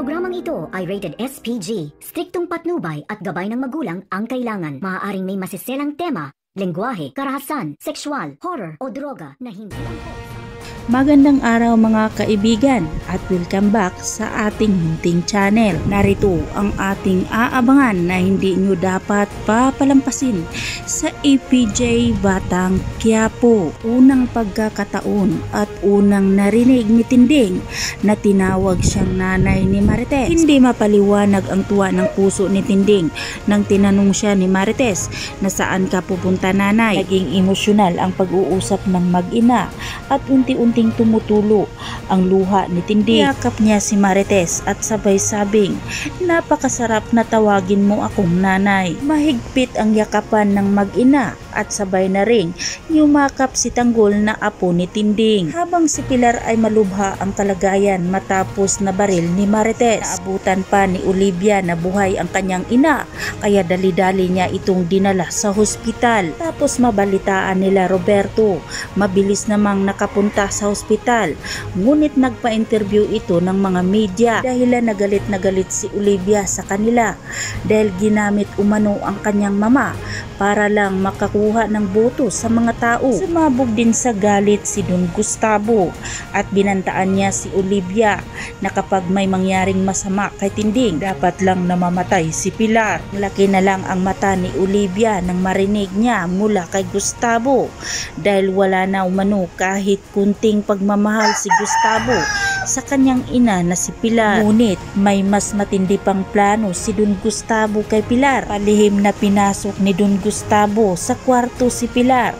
Programang ito ay rated SPG. Striktong patnubay at gabay ng magulang ang kailangan. Maaaring may masiselang tema, lengguwahe, karahasan, sexual, horror o droga na hindi lang po. Magandang araw mga kaibigan at welcome back sa ating munting channel. Narito ang ating aabangan na hindi nyo dapat papalampasin sa APJ Batang Quiapo. Unang pagkakataon at unang narinig ni Tinding na tinawag siyang nanay ni Marites. Hindi mapaliwanag ang tuwa ng puso ni Tinding nang tinanong siya ni Marites na saan ka pupunta nanay. Naging emosyonal ang pag-uusap ng mag-ina at unti-unting tumutulo ang luha ni Tinding. Yakap niya si Marites at sabay sabing, napakasarap na tawagin mo akong nanay. Mahigpit ang yakapan ng mag-ina at sabay na ring yumakap si Tanggol na apo ni Tinding. Habang si Pilar ay malubha ang kalagayan matapos na baril ni Marites. Naabutan pa ni Olivia na buhay ang kanyang ina kaya dali-dali niya itong dinala sa hospital. Tapos mabalitaan nila Roberto. Mabilis namang nakapunta sa hospital. Ngunit nagpa-interview ito ng mga media dahilan na galit si Olivia sa kanila dahil ginamit umano ang kanyang mama para lang makakuha ng boto sa mga tao. Sumabog din sa galit si Don Gustavo at binantaan niya si Olivia na kapag may mangyaring masama kay Tinding, dapat lang namamatay si Pilar. Laki na lang ang mata ni Olivia nang marinig niya mula kay Gustavo dahil wala na umano kahit kunting pagmamahal si Gustavo sa kanyang ina na si Pilar. Ngunit may mas matindi pang plano si Don Gustavo kay Pilar. Palihim na pinasok ni Don Gustavo sa kwarto si Pilar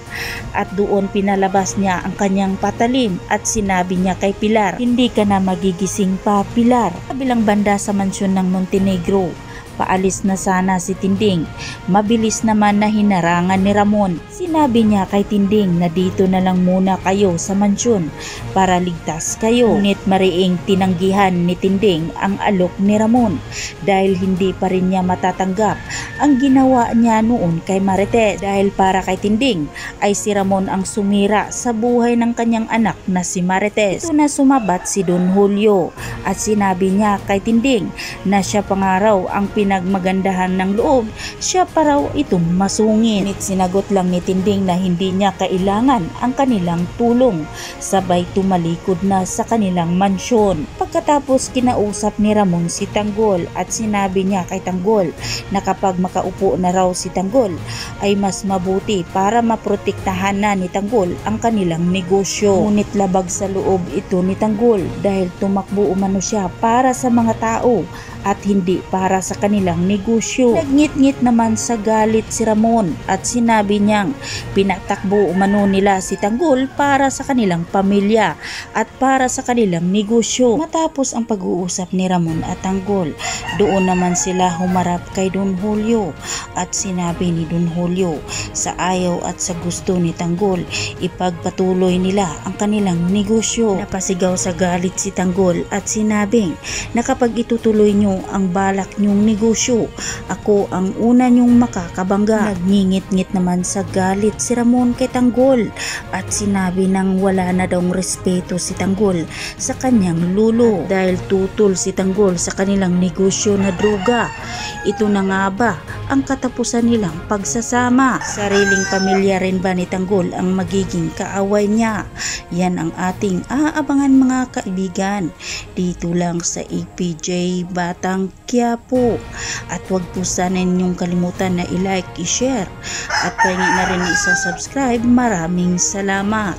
at doon pinalabas niya ang kanyang patalim at sinabi niya kay Pilar, hindi ka na magigising pa Pilar. Kabilang banda sa mansyon ng Montenegro, paalis na sana si Tinding. Mabilis naman na hinarangan ni Ramon. Sinabi niya kay Tinding na dito na lang muna kayo sa mansyon para ligtas kayo. Ngunit mariing tinanggihan ni Tinding ang alok ni Ramon dahil hindi pa rin niya matatanggap ang ginawa niya noon kay Marites. Dahil para kay Tinding ay si Ramon ang sumira sa buhay ng kanyang anak na si Marites. Ito na sumabat si Don Julio at sinabi niya kay Tinding na siya pangaraw ang pinagmagandahan ng loob, siya pa raw itong masungit. Ngunit sinagot lang ni Tinding na hindi niya kailangan ang kanilang tulong. Sabay tumalikod na sa kanilang mansyon. Pagkatapos kinausap ni Ramon si Tanggol at sinabi niya kay Tanggol na kapag makaupo na raw si Tanggol ay mas mabuti para maprotektahan na ni Tanggol ang kanilang negosyo. Ngunit labag sa loob ito ni Tanggol dahil tumakbo umano siya para sa mga tao at hindi para sa kanilang negosyo. Nagngit-ngit naman sa galit si Ramon at sinabi niyang pinatakbo umano nila si Tanggol para sa kanilang pamilya at para sa kanilang negosyo. Matapos ang pag-uusap ni Ramon at Tanggol, doon naman sila humarap kay Don Julio at sinabi ni Don Julio sa ayaw at sa gusto ni Tanggol, ipagpatuloy nila ang kanilang negosyo. Napasigaw sa galit si Tanggol at sinabing na kapag itutuloy nyo ang balak nyong negosyo, ako ang una nyong makakabangga. Nagngingit-ngit naman sa galit si Ramon kay Tanggol at sinabi nang wala na daw respeto si Tanggol sa kanyang lulo dahil tutol si Tanggol sa kanilang negosyo na droga. Ito na nga ba ang katapusan nilang pagsasama? Sariling pamilya rin ba ni Tanggol ang magiging kaaway niya? Yan ang ating aabangan mga kaibigan dito lang sa APJ Batang Quiapo. At huwag po sana ninyong kalimutan na i-like, i-share at pahingi na rin isa subscribe. Maraming salamat.